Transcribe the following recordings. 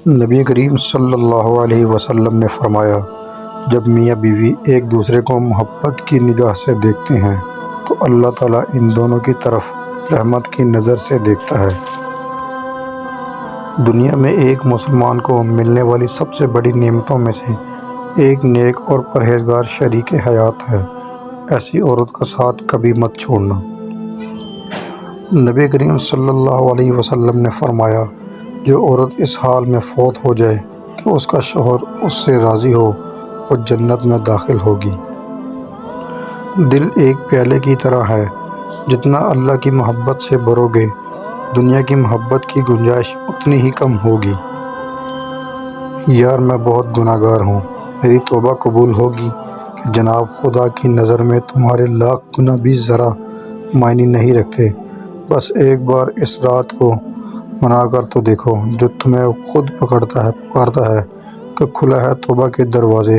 نبی کریم صلی اللہ علیہ وسلم نے فرمایا، جب میاں بیوی ایک دوسرے کو محبت کی نگاہ سے دیکھتے ہیں تو اللہ تعالیٰ ان دونوں کی طرف رحمت کی نظر سے دیکھتا ہے۔ دنیا میں ایک مسلمان کو ملنے والی سب سے بڑی نعمتوں میں سے ایک نیک اور پرہیزگار شریک حیات ہے۔ ایسی عورت کا ساتھ کبھی مت چھوڑنا۔ نبی کریم صلی اللہ علیہ وسلم نے فرمایا، جو عورت اس حال میں فوت ہو جائے کہ اس کا شوہر اس سے راضی ہو، وہ جنت میں داخل ہوگی۔ دل ایک پیالے کی طرح ہے، جتنا اللہ کی محبت سے بھرو گے، دنیا کی محبت کی گنجائش اتنی ہی کم ہوگی۔ یار میں بہت گناہ گار ہوں، میری توبہ قبول ہوگی کہ جناب خدا کی نظر میں تمہارے لاکھ گناہ بھی ذرا معنی نہیں رکھتے۔ بس ایک بار اس رات کو منا کر تو دیکھو، جو تمہیں خود پکارتا ہے کہ کھلا ہے توبہ کے دروازے،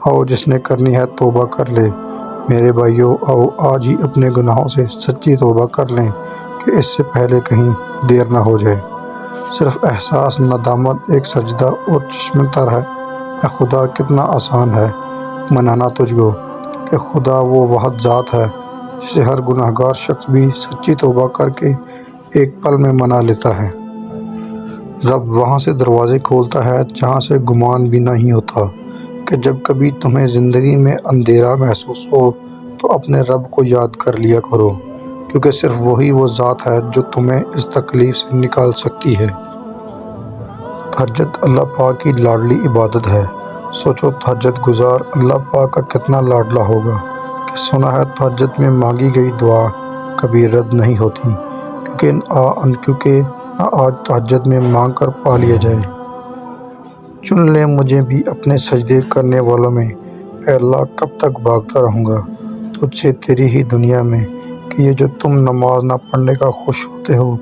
آؤ جس نے کرنی ہے توبہ کر لے۔ میرے بھائیو، آؤ آج ہی اپنے گناہوں سے سچی توبہ کر لیں کہ اس سے پہلے کہیں دیر نہ ہو جائے۔ صرف احساس ندامت ایک سجدہ اور چشم تر ہے، اے خدا کتنا آسان ہے منانا تجھ کو، کہ خدا وہ واحد ذات ہے جسے ہر گناہ گار شخص بھی سچی توبہ کر کے ایک پل میں منا لیتا ہے۔ رب وہاں سے دروازے کھولتا ہے جہاں سے گمان بھی نہیں ہوتا۔ کہ جب کبھی تمہیں زندگی میں اندھیرا محسوس ہو تو اپنے رب کو یاد کر لیا کرو، کیونکہ صرف وہی وہ ذات ہے جو تمہیں اس تکلیف سے نکال سکتی ہے۔ تہجد اللہ پاک کی لاڈلی عبادت ہے۔ سوچو تہجد گزار اللہ پاک کا کتنا لاڈلا ہوگا کہ سنا ہے تہجد میں مانگی گئی دعا کبھی رد نہیں ہوتی، کیونکہ نہ آج تہجد میں مانگ کر پا لیا جائے۔ چن لے مجھے بھی اپنے سجدے کرنے والوں میں، اے اللہ کب تک بھاگتا رہوں گا تجھ سے تیری ہی دنیا میں، کہ یہ جو تم نماز نہ پڑھنے کا خوش ہوتے ہو،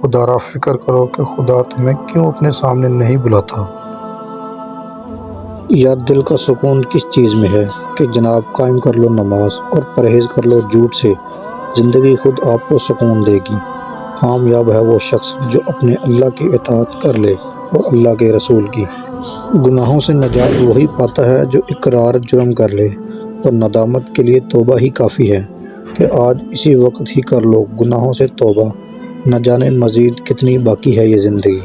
خدا را فکر کرو کہ خدا تمہیں کیوں اپنے سامنے نہیں بلاتا۔ یار دل کا سکون کس چیز میں ہے کہ جناب قائم کر لو نماز اور پرہیز کر لو جھوٹ سے، زندگی خود آپ کو سکون دے گی۔ کامیاب ہے وہ شخص جو اپنے اللہ کی اطاعت کر لے اور اللہ کے رسول کی۔ گناہوں سے نجات وہی پاتا ہے جو اقرار جرم کر لے، اور ندامت کے لیے توبہ ہی کافی ہے کہ آج اسی وقت ہی کر لو گناہوں سے توبہ، نہ جانے مزید کتنی باقی ہے یہ زندگی۔